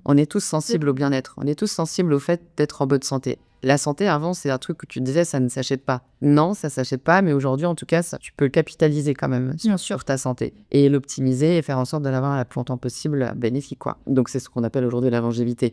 On est tous sensibles au bien-être. On est tous sensibles au fait d'être en bonne santé. La santé, avant, c'est un truc que tu disais, ça ne s'achète pas. Non, ça s'achète pas, mais aujourd'hui, en tout cas, tu peux le capitaliser quand même Bien sur ta santé et l'optimiser et faire en sorte d'en avoir la plus longtemps possible bénéfique, quoi. Donc, c'est ce qu'on appelle aujourd'hui la longévité.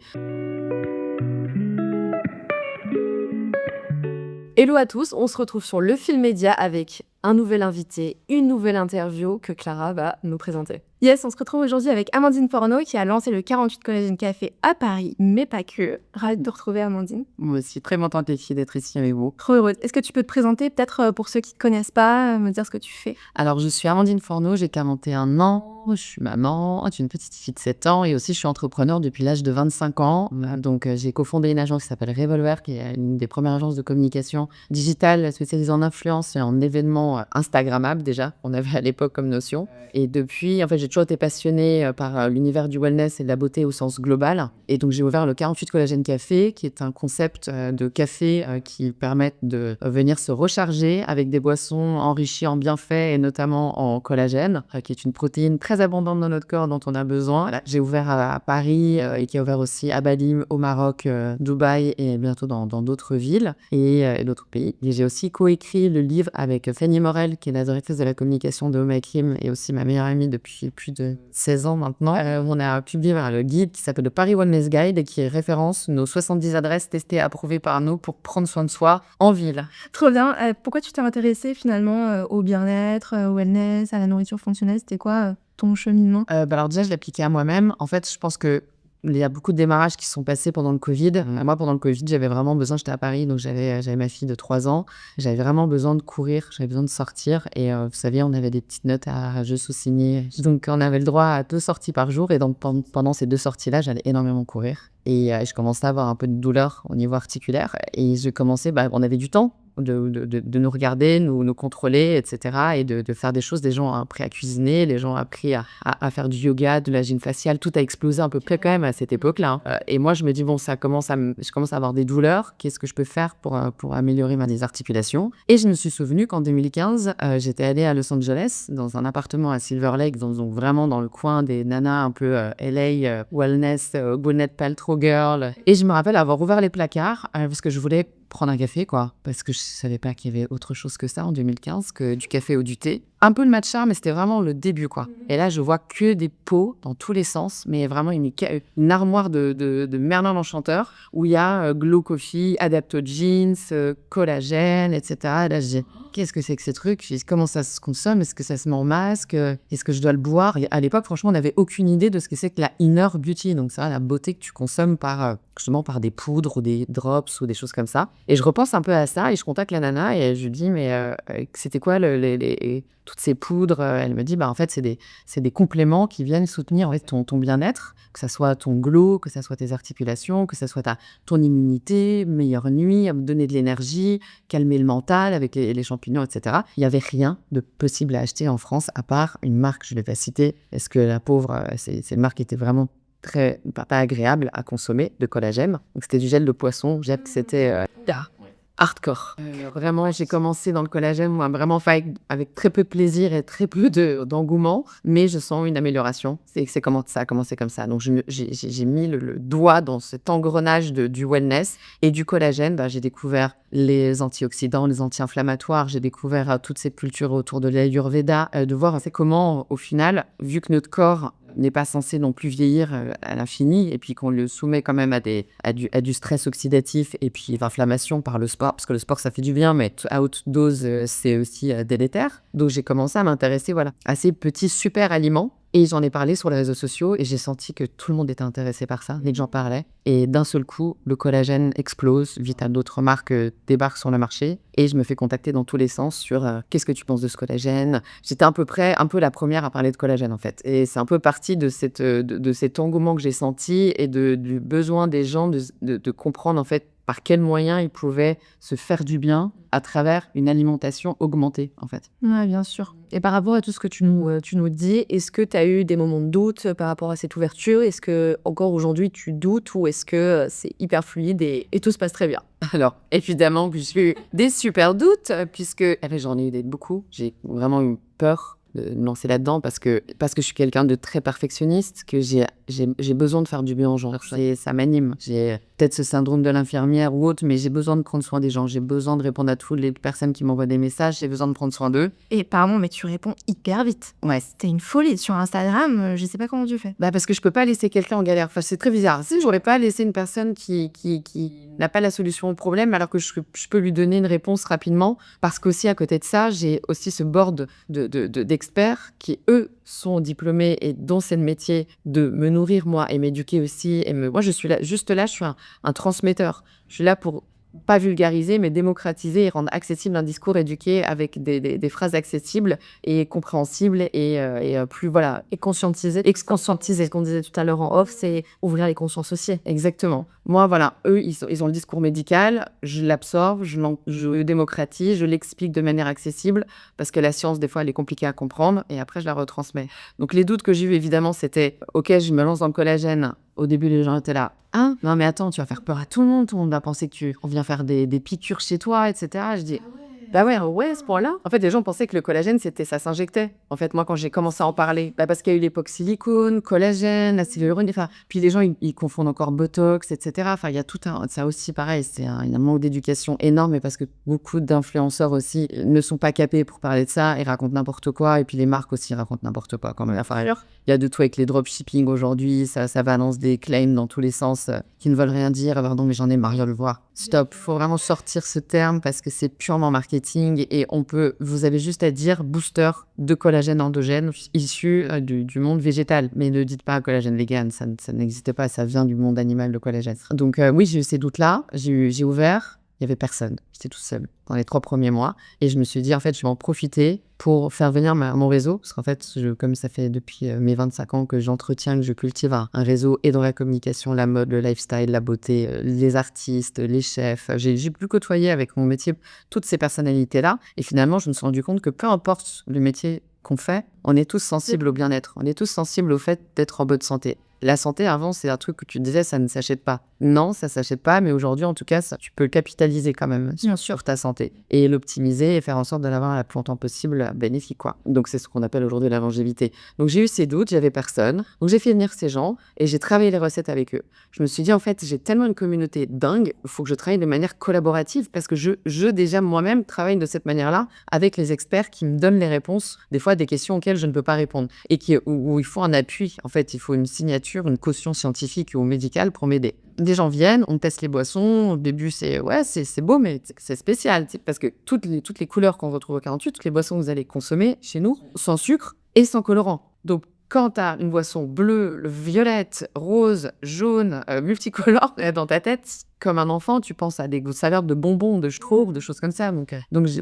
Hello à tous, on se retrouve sur Le Fil Média avec un nouvel invité, une nouvelle interview que Clara va nous présenter. Yes, on se retrouve aujourd'hui avec Amandine Forno qui a lancé le 48 Collagène Café à Paris, mais pas que. Ravie de te retrouver, Amandine. Moi aussi, très contente les filles d'être ici avec vous. Trop heureuse. Est-ce que tu peux te présenter peut-être pour ceux qui ne te connaissent pas, me dire ce que tu fais? Alors, je suis Amandine Forno, j'ai 41 ans, je suis maman, j'ai une petite fille de 7 ans et aussi je suis entrepreneur depuis l'âge de 25 ans. Donc, j'ai cofondé une agence qui s'appelle Revolver, qui est une des premières agences de communication digitale spécialisée en influence et en événements Instagrammables déjà, on avait à l'époque comme notion. Et depuis, en fait, j'ai toujours été passionnée par l'univers du wellness et de la beauté au sens global. Et donc, j'ai ouvert le 48 Collagène Café, qui est un concept de café qui permet de venir se recharger avec des boissons enrichies en bienfaits et notamment en collagène, qui est une protéine très abondante dans notre corps dont on a besoin. Voilà. J'ai ouvert à Paris et qui est ouvert aussi à Bali, au Maroc, Dubaï et bientôt dans d'autres villes et d'autres pays. Et j'ai aussi coécrit le livre avec Fanny Morel, qui est la directrice de la communication de Home Hakim et aussi ma meilleure amie depuis plus de 16 ans maintenant. On a publié le guide qui s'appelle le Paris Wellness Guide et qui référence nos 70 adresses testées et approuvées par nous pour prendre soin de soi en ville. Trop bien. Pourquoi tu t'es intéressée finalement au bien-être, au wellness, à la nourriture fonctionnelle? C'était quoi ton cheminement? Alors déjà, je l'ai appliqué à moi-même. En fait, je pense que il y a beaucoup de démarrages qui sont passés pendant le Covid. Moi, pendant le Covid, j'avais vraiment besoin, j'étais à Paris, donc j'avais ma fille de 3 ans. J'avais vraiment besoin de courir, j'avais besoin de sortir. Et vous savez, on avait des petites notes à je sous-signer. Donc, on avait le droit à 2 sorties par jour. Et donc, pendant ces 2 sorties-là, j'allais énormément courir. Et je commençais à avoir un peu de douleur au niveau articulaire. Et je commençais, on avait du temps de nous regarder, nous contrôler, etc. Et de faire des choses. Des gens ont appris à cuisiner, les gens ont appris à faire du yoga, de la gym faciale. Tout a explosé à peu près quand même à cette époque-là. Et moi, je me dis, bon, je commence à avoir des douleurs. Qu'est-ce que je peux faire pour améliorer mes articulations? Et je me suis souvenu qu'en 2015, j'étais allée à Los Angeles, dans un appartement à Silver Lake, donc vraiment dans le coin des nanas un peu LA, wellness, Gwyneth Paltrow girl. Et je me rappelle avoir ouvert les placards parce que je voulais prendre un café, quoi, parce que je savais pas qu'il y avait autre chose que ça en 2015, que du café ou du thé. Un peu de matcha, mais c'était vraiment le début, quoi. Et là, je vois que des pots dans tous les sens, mais vraiment une armoire de Merlin l'Enchanteur, où il y a Glow Coffee, Adaptogens, collagène, etc. Et là, je dis, qu'est-ce que c'est que ces trucs? Je dis, comment ça se consomme? Est-ce que ça se met en masque? Est-ce que je dois le boire? Et à l'époque, franchement, on n'avait aucune idée de ce que c'est que la inner beauty, donc c'est la beauté que tu consommes justement par des poudres ou des drops ou des choses comme ça. Et je repense un peu à ça et je contacte la nana et je lui dis, mais c'était quoi toutes ces poudres? Elle me dit, en fait, c'est des compléments qui viennent soutenir en fait, ton bien-être, que ça soit ton glow, que ça soit tes articulations, que ça soit ton immunité, meilleure nuit, donner de l'énergie, calmer le mental avec les champignons, etc. Il n'y avait rien de possible à acheter en France à part une marque, je ne vais pas citer, parce que la pauvre, cette marque était vraiment pas agréable à consommer, de collagène. Donc, c'était du gel de poisson. C'était hardcore. Vraiment, j'ai commencé dans le collagène, moi, vraiment avec très peu de plaisir et très peu d'engouement, mais je sens une amélioration. Ça a commencé comme ça. Donc, j'ai mis le doigt dans cet engrenage du wellness et du collagène. J'ai découvert les antioxydants, les anti-inflammatoires. J'ai découvert toutes ces cultures autour de l'Ayurveda, de voir comment, au final, vu que notre corps n'est pas censé non plus vieillir à l'infini et puis qu'on le soumet quand même à du stress oxydatif et puis l'inflammation par le sport, parce que le sport ça fait du bien, mais à haute dose c'est aussi délétère. Donc j'ai commencé à m'intéresser à ces petits super aliments. Et j'en ai parlé sur les réseaux sociaux et j'ai senti que tout le monde était intéressé par ça dès que j'en parlais. Et d'un seul coup, le collagène explose, vite à d'autres marques débarquent sur le marché et je me fais contacter dans tous les sens sur qu'est-ce que tu penses de ce collagène. J'étais un peu la première à parler de collagène en fait. Et c'est un peu parti de cet engouement que j'ai senti et du besoin des gens de comprendre en fait par quels moyens ils pouvaient se faire du bien à travers une alimentation augmentée, en fait. Ouais, bien sûr. Et par rapport à tout ce que tu nous dis, est-ce que tu as eu des moments de doute par rapport à cette ouverture? Est-ce que encore aujourd'hui tu doutes ou est-ce que c'est hyper fluide et tout se passe très bien? Alors, évidemment, j'ai eu des super doutes, puisque j'en ai eu beaucoup. J'ai vraiment eu peur de me lancer là-dedans parce que je suis quelqu'un de très perfectionniste, que j'ai j'ai besoin de faire du bien aux gens. Ça m'anime. J'ai peut-être ce syndrome de l'infirmière ou autre, mais j'ai besoin de prendre soin des gens. J'ai besoin de répondre à toutes les personnes qui m'envoient des messages. J'ai besoin de prendre soin d'eux. Et pardon, mais tu réponds hyper vite. Ouais. C'était une folie. Sur Instagram, je sais pas comment tu fais. Parce que je peux pas laisser quelqu'un en galère. Enfin, c'est très bizarre. Si j'aurais pas laissé une personne qui n'a pas la solution au problème, alors que je peux lui donner une réponse rapidement, parce qu'aussi à côté de ça, j'ai aussi ce board d'experts qui, eux, sont diplômés et dont c'est le métier de me nourrir moi et m'éduquer aussi. Moi, je suis là, juste là, je suis un transmetteur. Je suis là pour pas vulgariser, mais démocratiser et rendre accessible un discours éduqué avec des phrases accessibles et compréhensibles et plus, voilà, et conscientiser. Conscientiser, ce qu'on disait tout à l'heure en off, c'est ouvrir les consciences aussi. Exactement. Moi, voilà, eux, ils ont le discours médical, je l'absorbe, je le démocratise, je l'explique de manière accessible, parce que la science, des fois, elle est compliquée à comprendre, et après, je la retransmets. Donc, les doutes que j'ai eus, évidemment, c'était, OK, je me lance dans le collagène. Au début, les gens étaient là. Hein? Non, mais attends, tu vas faire peur à tout le monde va penser qu'on vient faire des piqûres chez toi, etc. Je dis... Bah ouais, à ce point-là. En fait, les gens pensaient que le collagène, ça s'injectait. En fait, moi, quand j'ai commencé à en parler, parce qu'il y a eu l'époque silicone, collagène, acide hyaluronique, puis les gens, ils confondent encore Botox, etc. Enfin, il y a tout ça aussi, pareil, c'est un manque d'éducation énorme, et parce que beaucoup d'influenceurs aussi ne sont pas capés pour parler de ça et racontent n'importe quoi, et puis les marques aussi racontent n'importe quoi quand même. Enfin, il y a de tout avec les dropshipping aujourd'hui, ça balance des claims dans tous les sens qui ne veulent rien dire. Pardon, mais j'en ai marre de le voir. Stop, faut vraiment sortir ce terme parce que c'est purement marketing et vous avez juste à dire booster de collagène endogène issu du monde végétal. Mais ne dites pas collagène vegan, ça n'existe pas, ça vient du monde animal, le collagène. Donc oui, j'ai eu ces doutes-là, j'ai ouvert, il n'y avait personne, j'étais toute seule dans les 3 premiers mois et je me suis dit en fait je vais en profiter pour faire venir mon réseau, parce qu'en fait, comme ça fait depuis mes 25 ans que j'entretiens, que je cultive un réseau et dans la communication, la mode, le lifestyle, la beauté, les artistes, les chefs, j'ai pu côtoyer avec mon métier toutes ces personnalités-là, et finalement, je me suis rendu compte que peu importe le métier qu'on fait, on est tous sensibles au bien-être, on est tous sensibles au fait d'être en bonne santé. La santé, avant, c'est un truc que tu disais, ça ne s'achète pas. Non, ça s'achète pas, mais aujourd'hui, en tout cas, tu peux le capitaliser quand même sur ta santé et l'optimiser et faire en sorte de l'avoir la plus longtemps possible bénéfique, quoi. Donc, c'est ce qu'on appelle aujourd'hui la longévité. Donc, j'ai eu ces doutes, j'avais personne. Donc, j'ai fait venir ces gens et j'ai travaillé les recettes avec eux. Je me suis dit, en fait, j'ai tellement une communauté dingue, il faut que je travaille de manière collaborative parce que je déjà, moi-même, travaille de cette manière-là avec les experts qui me donnent les réponses, des fois, à des questions auxquelles je ne peux pas répondre et où il faut un appui. En fait, il faut une signature, une caution scientifique ou médicale pour m'aider. Des gens viennent, on teste les boissons. Au début, c'est beau, mais c'est spécial. Parce que toutes les couleurs qu'on retrouve au 48, toutes les boissons que vous allez consommer chez nous, sans sucre et sans colorant. Donc, quand tu as une boisson bleue, violette, rose, jaune, multicolore dans ta tête, comme un enfant, tu penses à des saveurs de bonbons, de schtroumpfs, de choses comme ça. Donc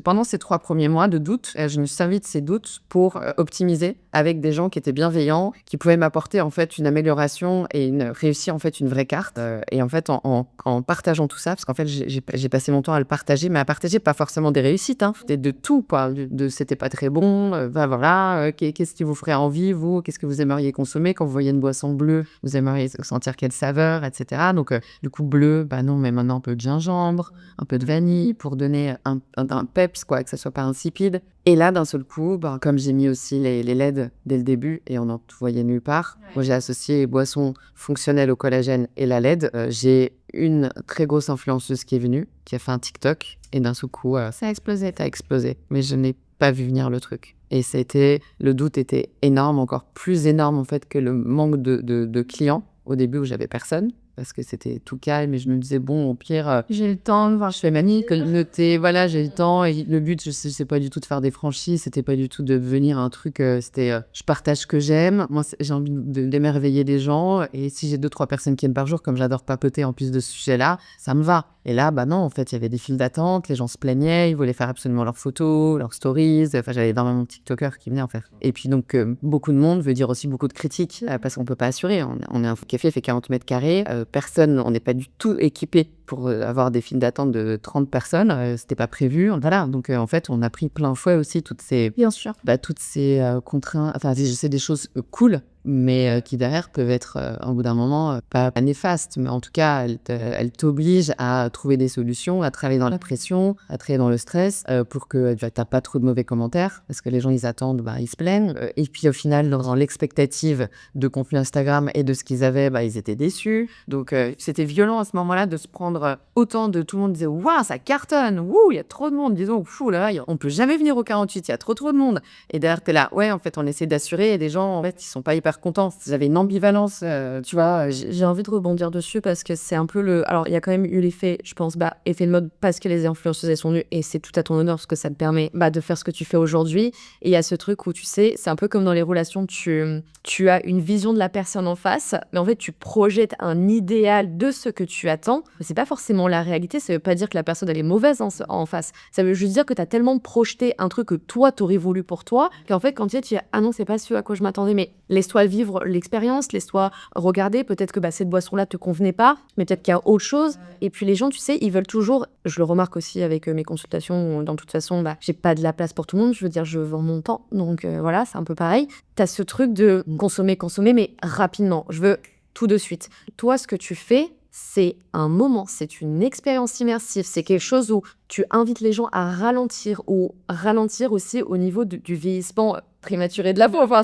pendant ces 3 premiers mois de doute, je me suis servi de ces doutes pour optimiser avec des gens qui étaient bienveillants, qui pouvaient m'apporter en fait une amélioration et réussir en fait une vraie carte. Et en fait, en partageant tout ça, parce qu'en fait, j'ai passé mon temps à le partager, mais à partager pas forcément des réussites, hein. C'était de tout, quoi. C'était pas très bon, voilà, qu'est-ce qui vous ferait envie, vous, qu'est-ce que vous aimeriez consommer quand vous voyez une boisson bleue, vous aimeriez sentir quelle saveur, etc. Donc, du coup, bleu, non, mais maintenant un peu de gingembre, un peu de vanille pour donner un peps, quoi, que ça soit pas insipide. Et là, d'un seul coup, comme j'ai mis aussi les LED dès le début et on n'en voyait nulle part, moi j'ai associé les boissons fonctionnelles au collagène et la LED. J'ai une très grosse influenceuse qui est venue, qui a fait un TikTok et d'un seul coup, ça a explosé. Ça a explosé. Mais je n'ai pas vu venir le truc. Et le doute était énorme, encore plus énorme en fait que le manque de clients au début où j'avais personne. Parce que c'était tout calme et je me disais, bon, au pire, j'ai le temps de voir. Je fais ma noter, voilà, j'ai le temps. Et le but, c'est pas du tout de faire des franchises, c'était pas du tout de devenir un truc, c'était je partage ce que j'aime. Moi, j'ai envie d'émerveiller les gens. Et si j'ai 2-3 personnes qui viennent par jour, comme j'adore papoter en plus de ce sujet-là, ça me va. Et là, non, en fait, il y avait des files d'attente, les gens se plaignaient, ils voulaient faire absolument leurs photos, leurs stories. Enfin, j'avais énormément de TikTokers qui venaient en faire. Et puis donc, beaucoup de monde veut dire aussi beaucoup de critiques, parce qu'on peut pas assurer. On est un café, fait 40 mètres carrés. Personne, on n'est pas du tout équipé pour avoir des files d'attente de 30 personnes, c'était pas prévu, voilà. Donc en fait, on a pris plein fouet aussi toutes ces Bien sûr. Toutes ces contraintes, enfin c'est des choses cool mais qui derrière peuvent être, au bout d'un moment, pas néfastes, mais en tout cas, elles t'obligent à trouver des solutions, à travailler dans la pression, à travailler dans le stress, pour que tu as pas trop de mauvais commentaires, parce que les gens, ils attendent, ils se plaignent, et puis au final, dans l'expectative de contenu Instagram et de ce qu'ils avaient, ils étaient déçus. Donc c'était violent à ce moment-là de se prendre autant de tout le monde disait: «Waouh, ça cartonne! Wouh, il y a trop de monde, disons, fou là, on peut jamais venir au 48, il y a trop de monde». Et derrière, tu es là: «Ouais, en fait, on essaie d'assurer» et des gens, en fait, ils sont pas hyper contents. J'avais une ambivalence, tu vois? J'ai envie de rebondir dessus parce que c'est un peu alors, il y a quand même eu l'effet, je pense, effet de mode parce que les influenceuses, elles sont venues et c'est tout à ton honneur parce que ça te permet, de faire ce que tu fais aujourd'hui. Et il y a ce truc où, tu sais, c'est un peu comme dans les relations, tu as une vision de la personne en face, mais en fait, tu projettes un idéal de ce que tu attends. Mais c'est pas forcément la réalité. Ça veut pas dire que la personne, elle est mauvaise en face. Ça veut juste dire que tu as tellement projeté un truc que toi, t'aurais voulu pour toi, qu'en fait, quand tu dis, ah non, c'est pas ce à quoi je m'attendais, mais laisse-toi vivre l'expérience, laisse-toi regarder. Peut-être que cette boisson-là te convenait pas, mais peut-être qu'il y a autre chose. Et puis les gens, tu sais, ils veulent toujours, je le remarque aussi avec mes consultations, dans toute façon, j'ai pas de la place pour tout le monde. Je veux dire, je vends mon temps. Donc voilà, c'est un peu pareil. T'as ce truc de consommer, mais rapidement. Je veux tout de suite. Toi, ce que tu fais, c'est un moment, c'est une expérience immersive, c'est quelque chose où tu invites les gens à ralentir ou ralentir aussi au niveau du vieillissement prématuré de la peau. Enfin,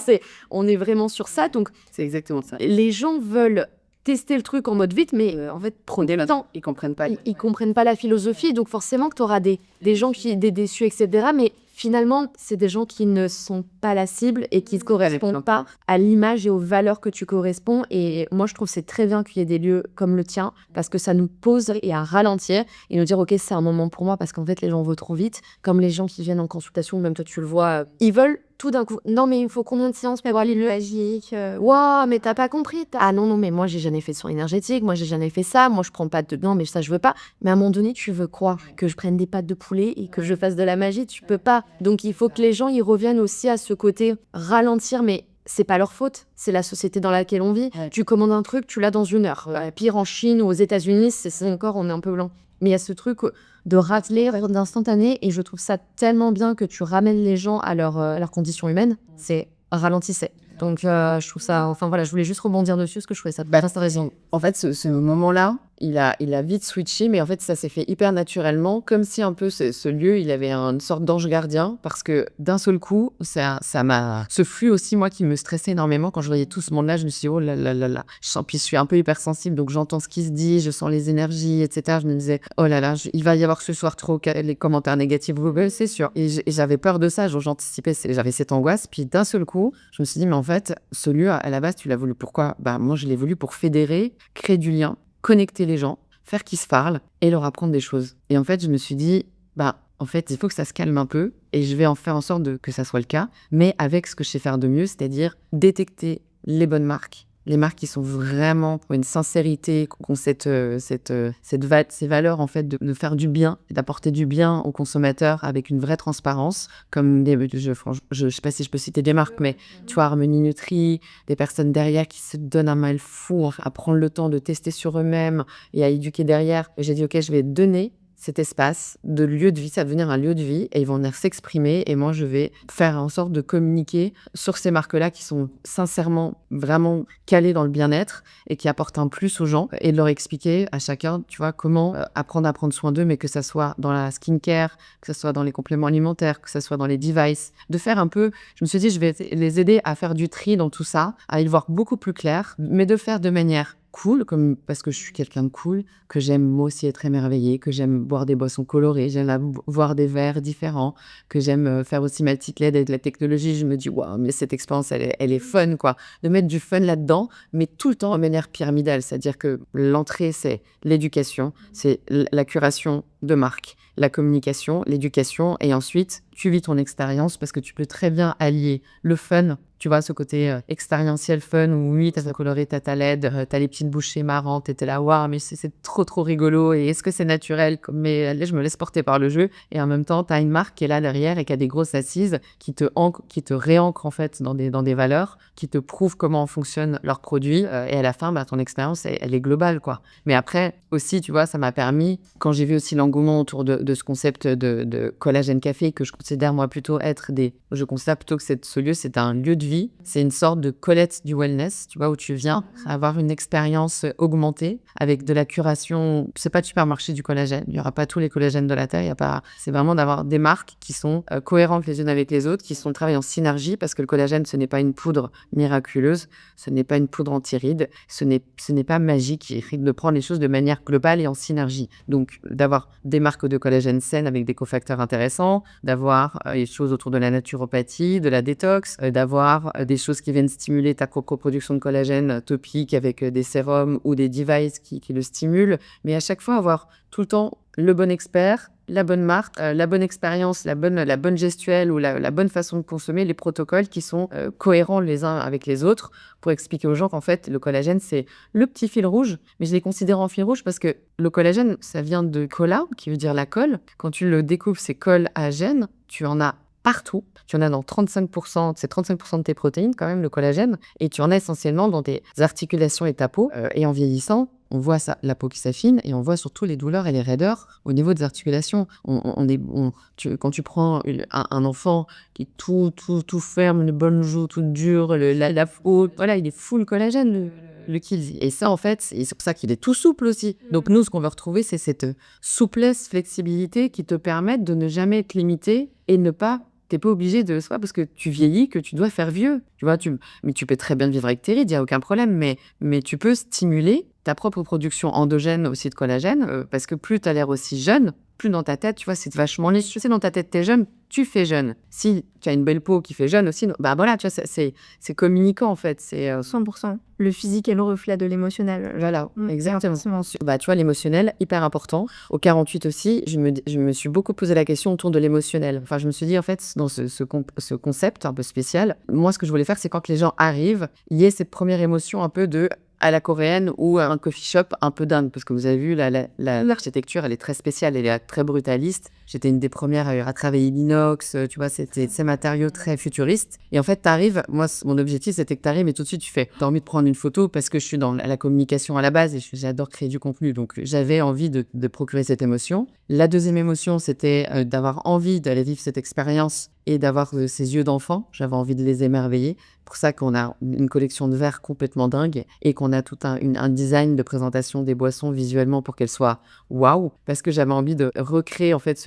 on est vraiment sur ça. Donc, c'est exactement ça. Les gens veulent tester le truc en mode vite, mais en fait, prenez le temps. Ils comprennent pas. Ils comprennent pas la philosophie, donc forcément que tu auras des gens des déçus, etc. Mais finalement, c'est des gens qui ne sont pas la cible et qui ne correspondent pas à l'image et aux valeurs que tu corresponds. Et moi, je trouve que c'est très bien qu'il y ait des lieux comme le tien, parce que ça nous pose et à ralentir et nous dire, OK, c'est un moment pour moi, parce qu'en fait, les gens vont trop vite. Comme les gens qui viennent en consultation, même toi, tu le vois, ils veulent tout d'un coup. Non, mais il faut combien de séances pour avoir les lieux magiques? Waouh, mais t'as pas compris. Ah non, mais moi, j'ai jamais fait de soins énergétiques. Moi, j'ai jamais fait ça. Moi, je prends pas de... Non, mais ça, je veux pas. Mais à un moment donné, tu veux quoi? Que je prenne des pâtes de poulet et que je fasse de la magie? Tu peux pas. Donc, il faut que les gens, ils reviennent aussi à ce côté ralentir, mais c'est pas leur faute, c'est la société dans laquelle on vit. Ouais. Tu commandes un truc, tu l'as dans 1 heure. Pire en Chine ou aux États-Unis, c'est encore, on est un peu blanc. Mais il y a ce truc de rateler, d'instantané, et je trouve ça tellement bien que tu ramènes les gens à leur condition humaine. C'est ralentissez. Donc, je trouve ça... Enfin, voilà, je voulais juste rebondir dessus parce que je trouvais ça... t'as raison. En fait, ce moment-là, il a vite switché, mais en fait, ça s'est fait hyper naturellement, comme si un peu ce lieu, il avait une sorte d'ange gardien, parce que d'un seul coup, ce flux aussi, moi, qui me stressait énormément, quand je voyais tout ce monde-là, je me suis dit, oh là là là là, puis je suis un peu hypersensible, donc j'entends ce qui se dit, je sens les énergies, etc. Je me disais, oh là là, il va y avoir ce soir trop les commentaires négatifs Google, c'est sûr. Et j'avais peur de ça, j'anticipais, j'avais cette angoisse, puis d'un seul coup, je me suis dit, mais en fait, ce lieu, à la base, tu l'as voulu pourquoi? Moi, je l'ai voulu pour fédérer, créer du lien, connecter les gens, faire qu'ils se parlent et leur apprendre des choses. Et en fait, je me suis dit, en fait, il faut que ça se calme un peu et je vais en faire en sorte que ça soit le cas, mais avec ce que je sais faire de mieux, c'est-à-dire détecter les bonnes marques, les marques qui sont vraiment pour une sincérité, qui ont ces valeurs en fait de faire du bien, d'apporter du bien aux consommateurs avec une vraie transparence, comme je sais pas si je peux citer des marques, mais tu vois, Harmonie Nutri, des personnes derrière qui se donnent un mal fou à prendre le temps de tester sur eux-mêmes et à éduquer derrière. Et j'ai dit, OK, je vais donner cet espace de lieu de vie, ça va devenir un lieu de vie et ils vont venir s'exprimer et moi je vais faire en sorte de communiquer sur ces marques-là qui sont sincèrement vraiment calées dans le bien-être et qui apportent un plus aux gens et de leur expliquer à chacun, tu vois, comment apprendre à prendre soin d'eux, mais que ça soit dans la skincare, que ça soit dans les compléments alimentaires, que ça soit dans les devices, de faire un peu, je me suis dit je vais les aider à faire du tri dans tout ça, à y voir beaucoup plus clair, mais de faire de manière cool, parce que je suis quelqu'un de cool, que j'aime moi aussi être émerveillée, que j'aime boire des boissons colorées, j'aime voir des verres différents, que j'aime faire aussi ma petite LED avec de la technologie. Je me dis, waouh, mais cette expérience, elle est fun, quoi. De mettre du fun là-dedans, mais tout le temps en manière pyramidale. C'est-à-dire que l'entrée, c'est l'éducation, c'est la curation de marque, la communication, l'éducation, et ensuite, tu vis ton expérience parce que tu peux très bien allier le fun, tu vois, ce côté expérientiel fun où oui, t'as ta colorée, t'as ta LED, t'as les petites bouchées marrantes, t'es là, waouh, mais c'est trop rigolo et est-ce que c'est naturel? Mais allez, je me laisse porter par le jeu et en même temps, t'as une marque qui est là derrière et qui a des grosses assises qui te réancrent en fait dans des valeurs, qui te prouvent comment fonctionnent leurs produits et à la fin, ton expérience, elle est globale, quoi. Mais après, aussi, tu vois, ça m'a permis, quand j'ai vu aussi l'engouement autour de ce concept de collagène café que je considère moi plutôt être je considère plutôt que ce lieu, c'est un lieu de vie Weekly. C'est une sorte de Colette du wellness, tu vois, où tu viens avoir une expérience augmentée avec de la curation. C'est pas du supermarché du collagène. Il y aura pas tous les collagènes de la Terre. Il y a pas. C'est vraiment d'avoir des marques qui sont cohérentes les unes avec les autres, qui sont travaillées en synergie, parce que le collagène, ce n'est pas une poudre miraculeuse, ce n'est pas une poudre anti-rides, ce n'est pas magique. Il risque de prendre les choses de manière globale et en synergie. Donc, d'avoir des marques de collagène saines avec des cofacteurs intéressants, d'avoir des choses autour de la naturopathie, de la détox, d'avoir des choses qui viennent stimuler ta coproduction de collagène topique avec des sérums ou des devices qui le stimulent. Mais à chaque fois, avoir tout le temps le bon expert, la bonne marque, la bonne expérience, la bonne gestuelle ou la bonne façon de consommer, les protocoles qui sont cohérents les uns avec les autres pour expliquer aux gens qu'en fait, le collagène, c'est le petit fil rouge. Mais je les considère en fil rouge parce que le collagène, ça vient de colla, qui veut dire la colle. Quand tu le découpes, c'est collagène. Tu en as partout. Tu en as dans 35%, c'est 35% de tes protéines quand même, le collagène. Et tu en as essentiellement dans tes articulations et ta peau. Et en vieillissant, on voit ça, la peau qui s'affine et on voit surtout les douleurs et les raideurs au niveau des articulations. Quand tu prends un enfant qui est tout ferme, une bonne joue toute dure, la peau, voilà, il est full collagène, le Kills. Et ça, en fait, c'est pour ça qu'il est tout souple aussi. Donc nous, ce qu'on veut retrouver, c'est cette souplesse, flexibilité qui te permettent de ne jamais être limité et ne pas... T'es pas obligé de... C'est pas parce que tu vieillis que tu dois faire vieux. Tu vois, mais tu peux très bien vivre avec tes rides, il n'y a aucun problème. Mais tu peux stimuler ta propre production endogène aussi de collagène parce que plus tu as l'air aussi jeune, plus dans ta tête, tu vois, c'est vachement lisse. Tu sais, dans ta tête, t'es jeune, tu fais jeune. Si tu as une belle peau qui fait jeune aussi, bah voilà, tu vois, c'est communicant en fait. C'est 100%. Le physique est le reflet de l'émotionnel. Voilà, exactement. C'est Bah, tu vois, l'émotionnel, hyper important. Au 48 aussi, je me suis beaucoup posé la question autour de l'émotionnel. Enfin, je me suis dit, en fait, dans ce concept un peu spécial, moi, ce que je voulais faire, c'est quand les gens arrivent, il y ait cette première émotion un peu de à la coréenne ou un coffee shop un peu dingue. Parce que vous avez vu, l'architecture, elle est très spéciale, elle est très brutaliste. J'étais une des premières à travailler l'inox, tu vois, c'était ces matériaux très futuristes. Et en fait, t'arrives, moi, mon objectif, c'était que t'arrives et tout de suite, t'as envie de prendre une photo parce que je suis dans la communication à la base et j'adore créer du contenu. Donc, j'avais envie de procurer cette émotion. La deuxième émotion, c'était d'avoir envie d'aller vivre cette expérience et d'avoir ces yeux d'enfant. J'avais envie de les émerveiller. Pour ça qu'on a une collection de verres complètement dingue et qu'on a tout un design de présentation des boissons visuellement pour qu'elles soient waouh. Parce que j'avais envie de recréer en fait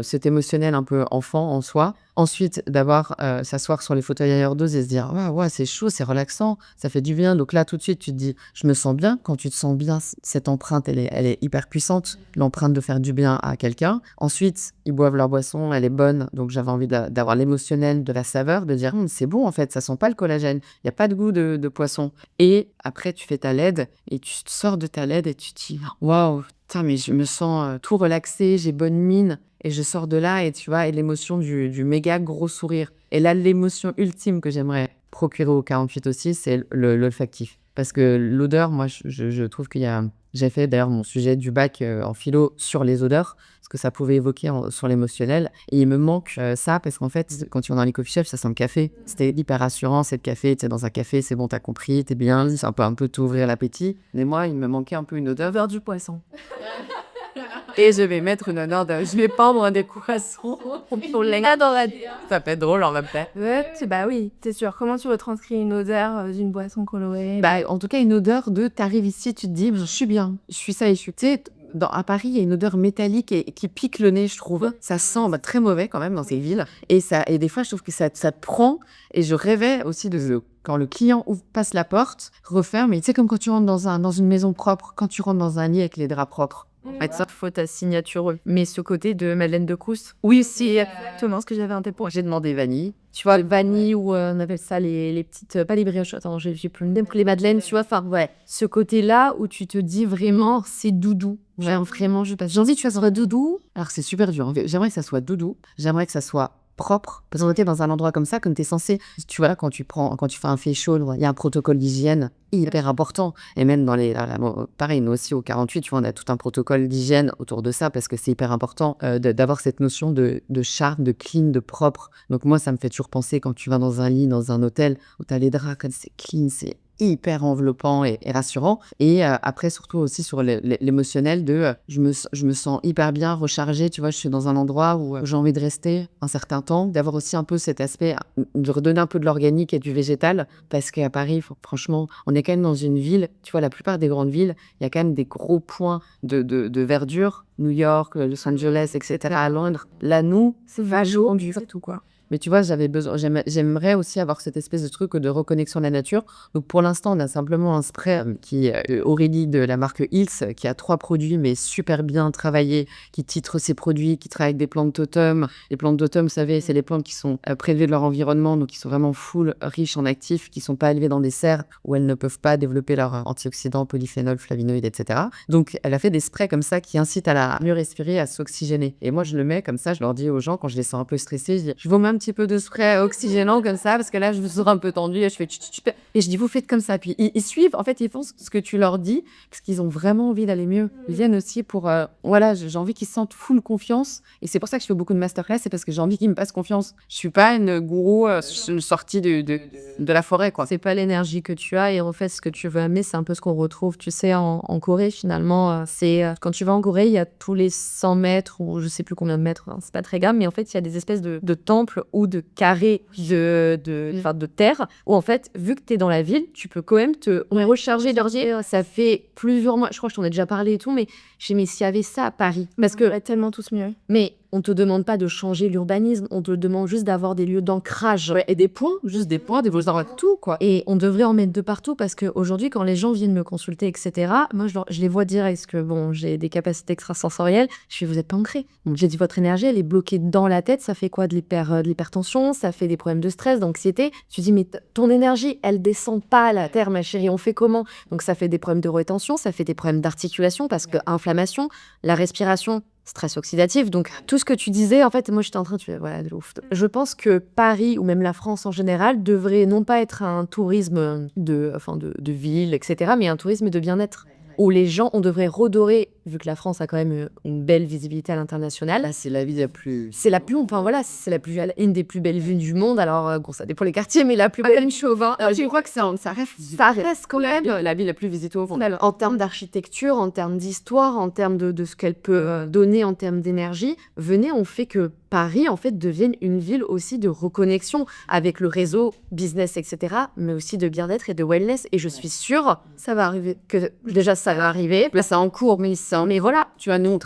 cet émotionnel un peu enfant en soi. Ensuite, d'avoir s'asseoir sur les fauteuils à overdose et se dire ouais, c'est chaud, c'est relaxant, ça fait du bien. Donc là, tout de suite, tu te dis je me sens bien. Quand tu te sens bien, cette empreinte, elle est hyper puissante. L'empreinte de faire du bien à quelqu'un. Ensuite, ils boivent leur boisson, elle est bonne. Donc j'avais envie d'avoir l'émotionnel de la saveur, de dire c'est bon en fait, ça sent pas le collagène. Il n'y a pas de goût de poisson. Et après, tu fais ta LED et tu sors de ta LED et tu te dis waouh, putain, mais je me sens tout relaxé, j'ai bonne mine. Et je sors de là et tu vois, et l'émotion du méga gros sourire. Et là, l'émotion ultime que j'aimerais procurer au 48 aussi, c'est l'olfactif. Parce que l'odeur, moi, je trouve qu'il y a... J'ai fait d'ailleurs mon sujet du bac en philo sur les odeurs, ce que ça pouvait évoquer sur l'émotionnel. Et il me manque ça, parce qu'en fait, quand tu vas dans les coffee shops, ça sent le café. C'était hyper rassurant, c'est le café, tu es dans un café, c'est bon, t'as compris, t'es bien, ça peut un peu t'ouvrir l'appétit. Mais moi, il me manquait un peu une odeur du poisson. Et je vais mettre une odeur je vais pendre des croissants pour les dans la... Ça peut être drôle en même temps. Ouais, bah oui, c'est sûr. Comment tu retranscris une odeur d'une boisson colorée? Bah, en tout cas, une odeur t'arrives ici, tu te dis, je suis bien. Je suis ça et je suis... Tu sais, à Paris, il y a une odeur métallique et qui pique le nez, je trouve. Ça sent très mauvais quand même dans ces villes. Et des fois, je trouve que ça te prend. Et je rêvais aussi quand le client passe la porte, referme. Et tu sais, comme quand tu rentres dans une maison propre, quand tu rentres dans un lit avec les draps propres. En fait, ça faut ta signature. Mais ce côté de Madeleine de Proust. Oui, c'est exactement ce que j'avais en tête pour. J'ai demandé vanille. Tu vois, vanille ou on appelle ça les petites... Pas les brioches, attends, j'ai plus le nom. Les madeleines, tu vois, enfin, ouais. Ce côté-là où tu te dis vraiment, c'est doudou. Vraiment, j'ai envie que tu fasses doudou. Alors, c'est super dur. J'aimerais que ça soit doudou. J'aimerais que ça soit propre. Parce qu'on était dans un endroit comme ça, comme t'es censé... Tu vois, quand tu fais un facial, il y a un protocole d'hygiène hyper important. Et même pareil, nous aussi, au 48, tu vois, on a tout un protocole d'hygiène autour de ça, parce que c'est hyper important d'avoir cette notion de sharp, de clean, de propre. Donc moi, ça me fait toujours penser quand tu vas dans un lit, dans un hôtel, où t'as les draps, comme c'est clean, c'est hyper enveloppant et rassurant. Et après, surtout aussi sur l'émotionnel je me sens hyper bien rechargée, tu vois, je suis dans un endroit où j'ai envie de rester un certain temps, d'avoir aussi un peu cet aspect, de redonner un peu de l'organique et du végétal, parce qu'à Paris, franchement, on est quand même dans une ville, tu vois, la plupart des grandes villes, il y a quand même des gros points de verdure, New York, Los Angeles, etc., à Londres. Là, nous, C'est vachement du tout, quoi. mais tu vois, j'aimerais aussi avoir cette espèce de truc de reconnexion à la nature. Donc pour l'instant, on a simplement un spray qui est Aurélie de la marque Hills, qui a 3 produits, mais super bien travaillés, qui titre ses produits, qui travaille avec des plantes totems. Les plantes totems, vous savez, c'est les plantes qui sont prélevées de leur environnement, donc qui sont vraiment full riches en actifs, qui sont pas élevées dans des serres où elles ne peuvent pas développer leurs antioxydants, polyphénols, flavonoïdes, etc. Donc elle a fait des sprays comme ça qui incitent à mieux respirer, à s'oxygéner. Et moi, je le mets comme ça, je leur dis aux gens, quand je les sens un peu stressés, je dis, je vous mets un petit peu de spray oxygénant comme ça, parce que là, je me sens un peu tendue, et je fais et je dis, vous faites comme ça. Puis ils suivent, en fait, ils font ce que tu leur dis, parce qu'ils ont vraiment envie d'aller mieux. Ils viennent aussi pour, voilà, j'ai envie qu'ils sentent full confiance. Et c'est pour ça que je fais beaucoup de masterclass, c'est parce que j'ai envie qu'ils me passent confiance. Je suis pas une gourou sortie de la forêt, quoi. C'est pas l'énergie que tu as et en fait ce que tu veux amener, c'est un peu ce qu'on retrouve, tu sais, en Corée finalement. C'est quand tu vas en Corée, il y a tous les 100 mètres ou je sais plus combien de mètres, hein, c'est pas très grave, mais en fait il y a des espèces de temples ou de carrés de terre où en fait, vu que tu es dans la ville, tu peux quand même te recharger d'énergie. Ça fait plusieurs mois, je crois que je t'en ai déjà parlé et tout, mais j'ai mais s'il y avait ça à Paris, parce que tellement tous mieux. mais on te demande pas de changer l'urbanisme, on te demande juste d'avoir des lieux d'ancrage. Ouais, et des points, juste des points, des beaux tout, quoi. Et on devrait en mettre de partout parce qu'aujourd'hui, quand les gens viennent me consulter, etc., moi, je les vois direct parce que bon, j'ai des capacités extrasensorielles. Je fais, vous n'êtes pas ancré. Donc, j'ai dit, votre énergie, elle est bloquée dans la tête. Ça fait quoi? De l'hypertension, ça fait des problèmes de stress, d'anxiété. Je dis, mais ton énergie, elle descend pas à la terre, ma chérie. On fait comment? Donc, ça fait des problèmes de rétention, ça fait des problèmes d'articulation parce que inflammation, la respiration, stress oxydatif. Donc, tout ce que tu disais, en fait, moi, j'étais en train de... Voilà, de ouf. Je pense que Paris, ou même la France en général, devrait non pas être un tourisme de ville, etc., mais un tourisme de bien-être. Où les gens, on devrait redorer, vu que la France a quand même une belle visibilité à l'international. Là, c'est la ville la plus... C'est la plus, enfin voilà, une des plus belles villes du monde. Alors, bon, ça dépend les quartiers, mais la plus belle Chauvin. Je crois que ça reste quand même la ville la plus visitée au monde. En termes d'architecture, en termes d'histoire, en termes de ce qu'elle peut donner en termes d'énergie, venez, on fait que Paris, en fait, devienne une ville aussi de reconnexion avec le réseau business, etc., mais aussi de bien-être et de wellness. Et je suis sûre, ça va arriver, que déjà, ça va arriver. Là, c'est en cours, mais voilà. Tu vois, nous,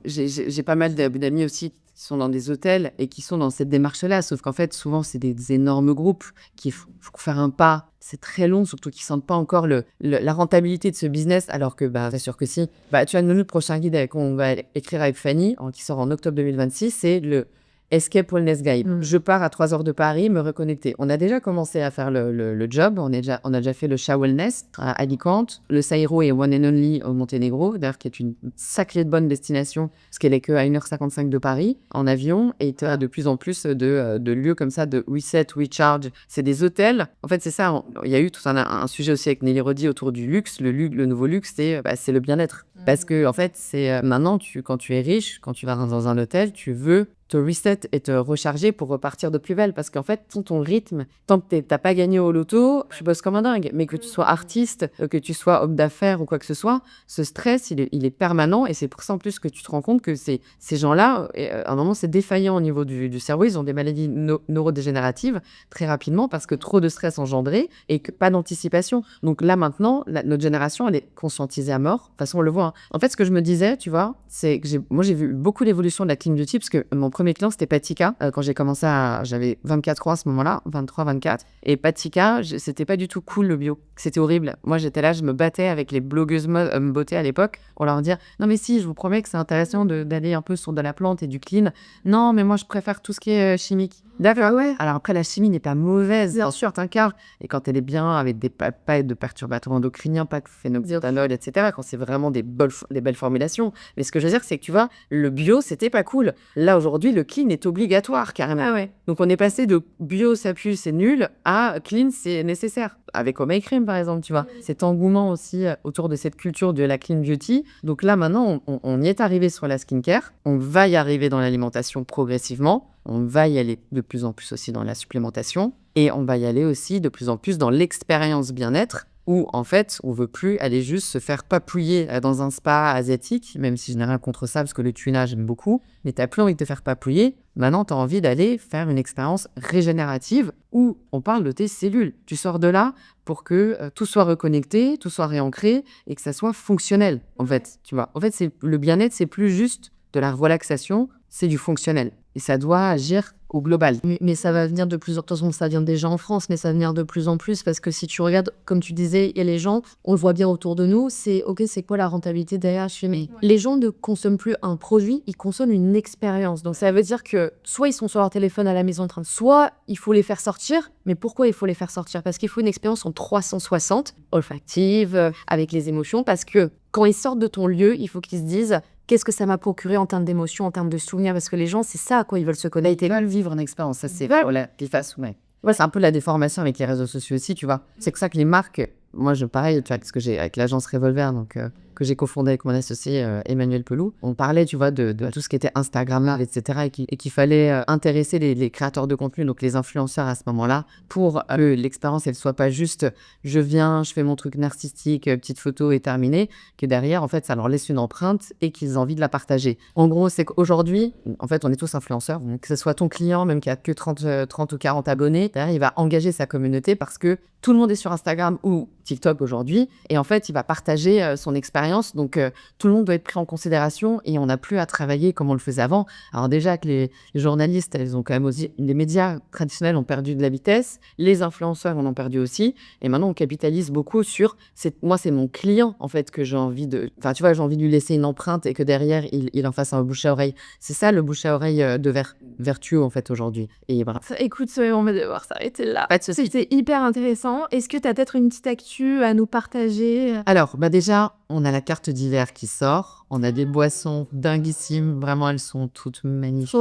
j'ai pas mal d'amis aussi qui sont dans des hôtels et qui sont dans cette démarche-là. Sauf qu'en fait, souvent, c'est des énormes groupes qui font faire un pas. C'est très long, surtout qu'ils sentent pas encore la rentabilité de ce business, alors que, c'est sûr que si. Tu vois, le prochain guide qu'on va écrire avec Fanny, qui sort en octobre 2026, c'est le Escape Wellness Guide. Je pars à 3 heures de Paris, me reconnecter. On a déjà commencé à faire le job. On a déjà fait le Sha Wellness à Alicante, le Sairo et One and Only au Monténégro, d'ailleurs, qui est une sacrée bonne destination, parce qu'elle est que à 1h55 de Paris, en avion. Et tu as de plus en plus de lieux comme ça, de reset, recharge. C'est des hôtels. En fait, c'est ça. Il y a eu tout un sujet aussi avec Nelly Rodi autour du luxe. Le nouveau luxe, c'est le bien-être. Parce que, en fait, c'est maintenant, quand tu es riche, quand tu vas dans un hôtel, tu veux te reset et te recharger pour repartir de plus belle. Parce qu'en fait, ton rythme, tant que t'as pas gagné au loto, je bosse comme un dingue. Mais que tu sois artiste, que tu sois homme d'affaires ou quoi que ce soit, ce stress, il est permanent. Et c'est pour ça en plus que tu te rends compte que ces gens-là, à un moment, c'est défaillant au niveau du cerveau. Ils ont des maladies neurodégénératives très rapidement parce que trop de stress engendré et que pas d'anticipation. Donc là, maintenant, notre génération, elle est conscientisée à mort. De toute façon, on le voit. Hein. En fait, ce que je me disais, tu vois, c'est que j'ai vu beaucoup d'évolution de la clean beauty parce que mon premier client, c'était Patika. Quand j'ai commencé j'avais 24 ans à ce moment-là, 23, 24. Et Patika, c'était pas du tout cool le bio. C'était horrible. Moi, j'étais là, je me battais avec les blogueuses beauté à l'époque pour leur dire non, mais si, je vous promets que c'est intéressant d'aller un peu sur de la plante et du clean. Non, mais moi, je préfère tout ce qui est chimique. D'accord, ouais. Alors après, la chimie n'est pas mauvaise, bien sûr, t'inquiète. Et quand elle est bien, avec pas de perturbateurs endocriniens, pas de phénoxyéthanol, etc., quand c'est vraiment des belles formulations. Mais ce que je veux dire, c'est que tu vois, le bio, c'était pas cool. Là, aujourd'hui, le clean est obligatoire, carrément. Ah ouais. Donc, on est passé de bio, ça pue, c'est nul, à clean, c'est nécessaire. Avec Oma Cream, par exemple, tu vois. Cet engouement aussi autour de cette culture de la clean beauty. Donc là, maintenant, on y est arrivé sur la skincare. On va y arriver dans l'alimentation progressivement. On va y aller de plus en plus aussi dans la supplémentation. Et on va y aller aussi de plus en plus dans l'expérience bien-être où en fait, on veut plus aller juste se faire papouiller dans un spa asiatique, même si je n'ai rien contre ça parce que le tuna, j'aime beaucoup, mais tu n'as plus envie de te faire papouiller. Maintenant, tu as envie d'aller faire une expérience régénérative où on parle de tes cellules. Tu sors de là pour que tout soit reconnecté, tout soit réancré et que ça soit fonctionnel, en fait. Tu vois. En fait, le bien-être, c'est plus juste de la relaxation, c'est du fonctionnel. Et ça doit agir au global. Mais ça va venir de plus en plus, ça vient déjà en France, mais ça va venir de plus en plus parce que si tu regardes, comme tu disais, il y a les gens, on le voit bien autour de nous, c'est ok, c'est quoi la rentabilité derrière? Mais les gens ne consomment plus un produit, ils consomment une expérience. Donc ça veut dire que soit ils sont sur leur téléphone à la maison en train de, soit il faut les faire sortir. Mais pourquoi il faut les faire sortir? Parce qu'il faut une expérience en 360, olfactive, avec les émotions, parce que quand ils sortent de ton lieu, il faut qu'ils se disent qu'est-ce que ça m'a procuré en termes d'émotions, en termes de souvenirs, parce que les gens, c'est ça à quoi ils veulent se connecter. Ils veulent vivre une expérience, ça c'est qu'ils fassent, ouais. C'est un peu la déformation avec les réseaux sociaux aussi, tu vois. C'est que ça que les marques, moi pareil, tu vois, parce que j'ai avec l'agence Revolver, donc que j'ai cofondée avec mon associé Emmanuel Pelou, on parlait, tu vois, de tout ce qui était Instagram, etc. et qu'il fallait intéresser les créateurs de contenu, donc les influenceurs à ce moment-là, pour que l'expérience, elle soit pas juste je viens, je fais mon truc narcissique, petite photo et terminé, que derrière, en fait, ça leur laisse une empreinte et qu'ils aient envie de la partager. En gros, c'est qu'aujourd'hui, en fait, on est tous influenceurs, donc que ce soit ton client, même qui a que 30 ou 40 abonnés, derrière, il va engager sa communauté parce que tout le monde est sur Instagram ou TikTok aujourd'hui, et en fait, il va partager son expérience, donc tout le monde doit être pris en considération, et on n'a plus à travailler comme on le faisait avant. Alors déjà que les journalistes, elles ont quand même aussi, les médias traditionnels ont perdu de la vitesse, les influenceurs en ont perdu aussi, et maintenant on capitalise beaucoup sur, moi c'est mon client en fait que j'ai envie de, enfin tu vois, j'ai envie de lui laisser une empreinte et que derrière il en fasse un bouche à oreille. C'est ça le bouche à oreille de vertueux en fait aujourd'hui. Et voilà. Écoute, on va devoir s'arrêter là. Pas de souci. C'était hyper intéressant. Est-ce que tu as peut-être une petite actu à nous partager? Alors, déjà, on a la carte d'hiver qui sort. On a des boissons dinguissimes. Vraiment, elles sont toutes magnifiques.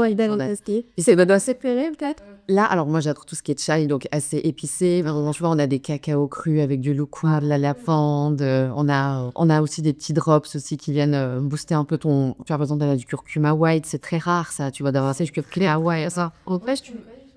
C'est préféré peut-être? Là, alors moi, j'adore tout ce qui est chai, donc assez épicé. Vraiment, tu vois, on a des cacao crus avec du loukoum, de la lavande. On a aussi des petits drops aussi qui viennent booster un peu ton... Tu vois, par exemple, on a du curcuma white. C'est très rare, ça. Tu vois, d'avoir assez du curcuma white, ça. En fait,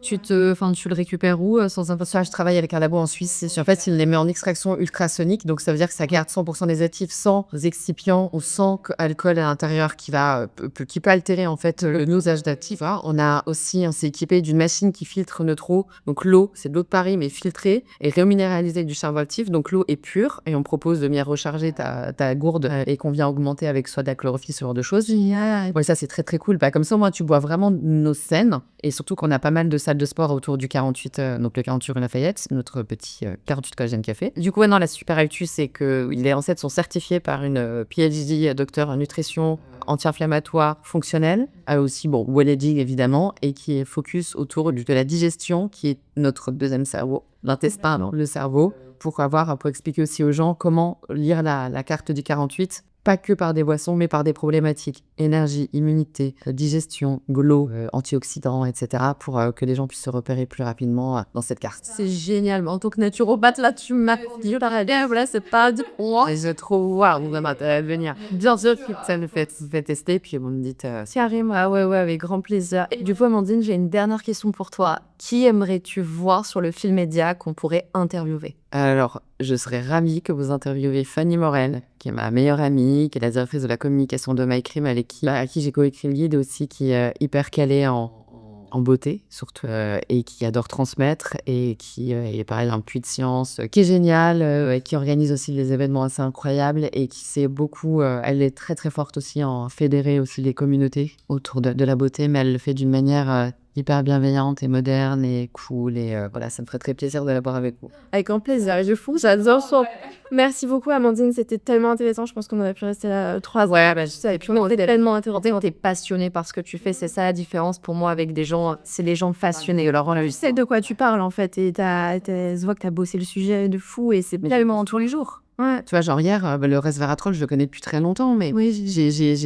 tu le récupères où sans un... Je travaille avec un labo en Suisse. En fait, il les met en extraction ultrasonique. Donc, ça veut dire que ça garde 100% des actifs sans excipients ou sans alcool à l'intérieur qui peut altérer en fait le dosage d'actifs. Hein. On a aussi, c'est équipé d'une machine qui filtre notre eau. Donc, l'eau, c'est de l'eau de Paris, mais filtrée et reminéralisée avec du charbon actif. Donc, l'eau est pure et on propose de venir recharger ta gourde et qu'on vient augmenter avec soit de la chlorophylle, ce genre de choses. Ouais, ça, c'est très, très cool. Comme ça, moi, tu bois vraiment nos scènes et surtout qu'on a pas mal de salles de sport autour du 48, donc le 48 rue Lafayette, notre petit 48 Collège Café. Du coup, non, la super actu, c'est que les ancêtres sont certifiés par une PhD, docteur en nutrition anti-inflammatoire fonctionnelle, aussi, well-aging évidemment, et qui est focus autour de la digestion, qui est notre deuxième cerveau, l'intestin, le cerveau, pour expliquer aussi aux gens comment lire la carte du 48, pas que par des boissons, mais par des problématiques, énergie, immunité, digestion, glow, antioxydants, etc., pour que les gens puissent se repérer plus rapidement dans cette carte. C'est génial, en tant que naturopathe, là, tu m'as dit, voilà, c'est pas de moi. Et je trouve, waouh, vous m'intéressez de venir. Bien sûr, ça me fait tester, puis vous me dites... Carrément, ouais, avec grand plaisir. Et du coup, Amandine, j'ai une dernière question pour toi. Qui aimerais-tu voir sur le Fil Média qu'on pourrait interviewer? Alors, je serais ravie que vous interviewiez Fanny Morel, qui est ma meilleure amie, qui est la directrice de la communication de MyCream, à qui j'ai coécrit le guide aussi, qui est hyper calée en beauté, surtout, et qui adore transmettre, et qui est pareil, un puits de science, qui est génial, et qui organise aussi des événements assez incroyables, et qui sait beaucoup, elle est très très forte aussi en fédérer aussi les communautés autour de la beauté, mais elle le fait d'une manière... hyper bienveillante et moderne et cool et voilà, ça me ferait très plaisir de la voir avec vous. Avec grand plaisir, j'adore son... Merci beaucoup Amandine, c'était tellement intéressant, je pense qu'on aurait pu rester là 3 heures. Ouais, je sais, et puis on est tellement intéressé, on est passionné par ce que tu fais, c'est ça la différence pour moi avec des gens, c'est les gens passionnés. Alors on a vu, tu sais de quoi tu parles en fait, et se voit que t'as bossé le sujet de fou et c'est tellement tous les jours. Ouais. Tu vois, genre hier, le resveratrol, je le connais depuis très longtemps, mais oui,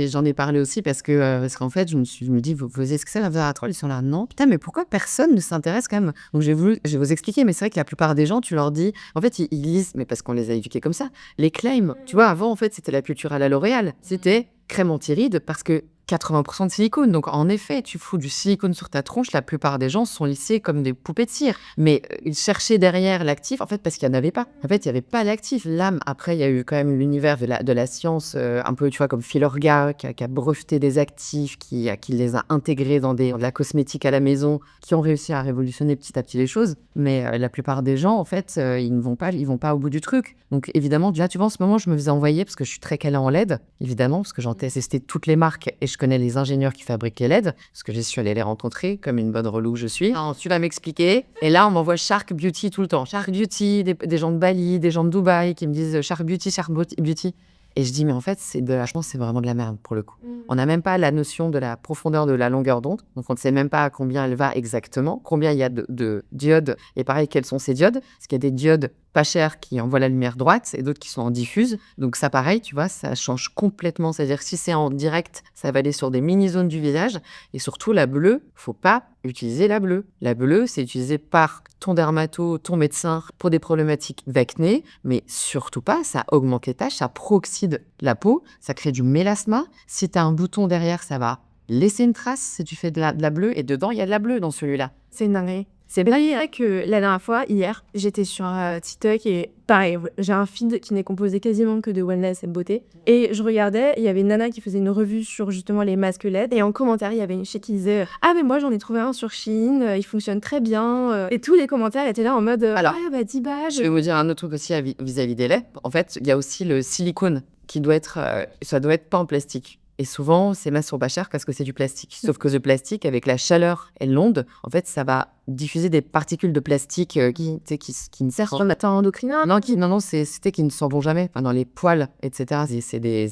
j'en ai parlé aussi parce qu'en fait, je me dis, vous savez ce que c'est le resveratrol? Ils sont là, non. Putain, mais pourquoi personne ne s'intéresse quand même? Donc je vais vous expliquer, mais c'est vrai que la plupart des gens, tu leur dis, en fait, ils lisent, mais parce qu'on les a éduqués comme ça, les claims. Tu vois, avant, en fait, c'était la culture à la L'Oréal. C'était crème anti-rides parce que 80% de silicone. Donc, en effet, tu fous du silicone sur ta tronche, la plupart des gens sont lissés comme des poupées de cire. Mais ils cherchaient derrière l'actif, en fait, parce qu'il n'y en avait pas. En fait, il n'y avait pas l'actif. L'âme, après, il y a eu quand même l'univers de la science, un peu, tu vois, comme Filorga, qui a breveté des actifs, qui les a intégrés dans de la cosmétique à la maison, qui ont réussi à révolutionner petit à petit les choses. Mais la plupart des gens, en fait, ils ne vont pas au bout du truc. Donc, évidemment, là, tu vois, en ce moment, je me faisais envoyer, parce que je suis très calée en LED, évidemment, parce que j'en testé toutes les marques et je connais les ingénieurs qui fabriquent les LED, parce que j'y suis allée les rencontrer, comme une bonne relou que je suis. Non, tu vas m'expliquer. Et là, on m'envoie Shark Beauty tout le temps. Shark Beauty, des gens de Bali, des gens de Dubaï qui me disent Shark Beauty, Shark Beauty. Et je dis, mais en fait, je pense que c'est vraiment de la merde pour le coup. On n'a même pas la notion de la profondeur de la longueur d'onde. Donc, on ne sait même pas à combien elle va exactement, combien il y a de diodes. Et pareil, quelles sont ces diodes? Parce qu'il y a des diodes pas chères qui envoient la lumière droite et d'autres qui sont en diffuse. Donc, ça, pareil, tu vois, ça change complètement. C'est-à-dire que si c'est en direct, ça va aller sur des mini-zones du visage. Et surtout, la bleue, faut pas utiliser la bleue. La bleue, c'est utilisé par ton dermato, ton médecin pour des problématiques d'acné, mais surtout pas, ça augmente les taches, ça peroxyde la peau, ça crée du mélasma. Si tu as un bouton derrière, ça va laisser une trace si tu fais de la bleue, et dedans, il y a de la bleue dans celui-là. C'est une dinguerie. C'est vrai que la dernière fois, hier, j'étais sur TikTok et pareil, j'ai un feed qui n'est composé quasiment que de wellness et de beauté. Et je regardais, il y avait une nana qui faisait une revue sur justement les masques LED. Et en commentaire, il y avait une fille qui disait « Ah mais moi j'en ai trouvé un sur Shein, il fonctionne très bien. » Et tous les commentaires étaient là en mode « Alors, Ah bah 10 balles. » Je vais vous dire un autre truc aussi vis-à-vis des laits. En fait, il y a aussi le silicone qui doit être, ça doit être pas en plastique. Et souvent, ces masques sont pas chers parce que c'est du plastique. Sauf que le plastique, avec la chaleur et l'onde, en fait, ça va diffuser des particules de plastique qui ne servent pas. Attends, endocrinien. Non, c'était qui ne s'en vont jamais. Enfin, dans les poils, etc.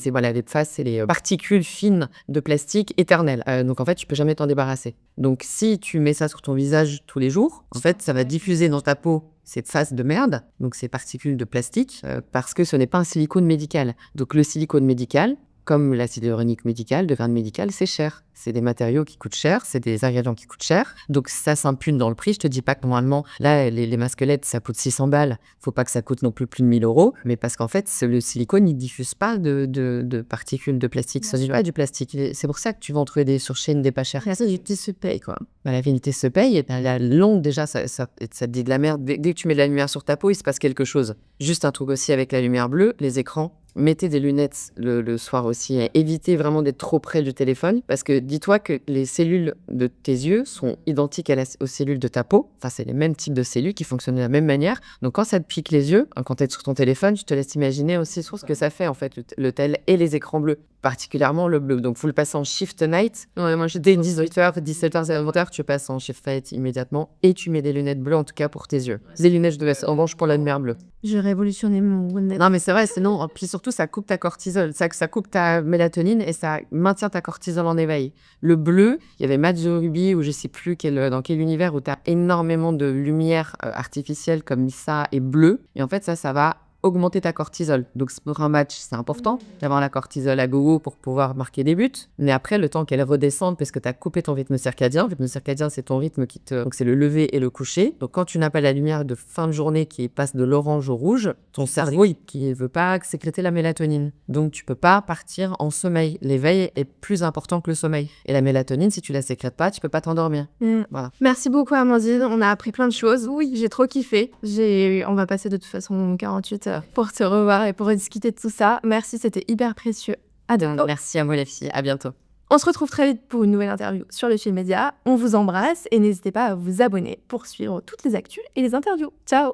Voilà, les phases, c'est les particules fines de plastique éternelles. Donc, en fait, tu peux jamais t'en débarrasser. Donc, si tu mets ça sur ton visage tous les jours, en fait, ça va diffuser dans ta peau cette phase de merde, donc ces particules de plastique, parce que ce n'est pas un silicone médical. Donc, le silicone médical, comme l'acide hyaluronique médical, de vernis médical, c'est cher. C'est des matériaux qui coûtent cher, c'est des ingrédients qui coûtent cher. Donc, ça s'impune dans le prix. Je te dis pas que normalement, là, les masques LED, ça coûte 600 balles. Faut pas que ça coûte non plus de 1000 €. Mais parce qu'en fait, le silicone, il diffuse pas de particules de plastique. Ça, c'est pas du plastique. C'est pour ça que tu vas en trouver des sur Shein, des pas chers. La vérité se paye, quoi. La vérité se paye. Et la longue, déjà, ça te dit de la merde. Dès que tu mets de la lumière sur ta peau, il se passe quelque chose. Juste un truc aussi avec la lumière bleue, les écrans. Mettez des lunettes le soir aussi et évitez vraiment d'être trop près du téléphone parce que dis-toi que les cellules de tes yeux sont identiques aux cellules de ta peau. Enfin, c'est les mêmes types de cellules qui fonctionnent de la même manière. Donc, quand ça te pique les yeux, quand tu es sur ton téléphone, je te laisse imaginer aussi ce que ça fait en fait, le tel et les écrans bleus, particulièrement le bleu. Donc, il faut le passer en shift night. Ouais, moi, dès 18h, 17h, 20h, tu passes en shift night immédiatement et tu mets des lunettes bleues en tout cas pour tes yeux. Des lunettes de en revanche pour la lumière bleue. Je révolutionnais mon wellness. Non, mais c'est vrai, sinon, puis surtout, ça coupe ta cortisol, ça coupe ta mélatonine et ça maintient ta cortisol en éveil. Le bleu, il y avait Maggio Ruby, ou je sais plus dans quel univers, où tu as énormément de lumière artificielle comme ça et bleu. Et en fait, ça va augmenter ta cortisol. Donc, pour un match, c'est important d'avoir la cortisol à gogo pour pouvoir marquer des buts. Mais après, le temps qu'elle redescende, parce que tu as coupé ton rythme circadien. Le rythme circadien, c'est ton rythme donc, c'est le lever et le coucher. Donc, quand tu n'as pas la lumière de fin de journée qui passe de l'orange au rouge, ton cerveau, qui ne veut pas sécréter la mélatonine. Donc, tu peux pas partir en sommeil. L'éveil est plus important que le sommeil. Et la mélatonine, si tu la sécrètes pas, tu peux pas t'endormir. Voilà. Merci beaucoup, Amandine. On a appris plein de choses. Oui, j'ai trop kiffé. On va passer de toute façon 48 heures pour te revoir et pour discuter de tout ça. Merci, c'était hyper précieux. À demain. Merci à moi les filles, à bientôt. On se retrouve très vite pour une nouvelle interview sur le Film Média. On vous embrasse et n'hésitez pas à vous abonner pour suivre toutes les actus et les interviews. Ciao!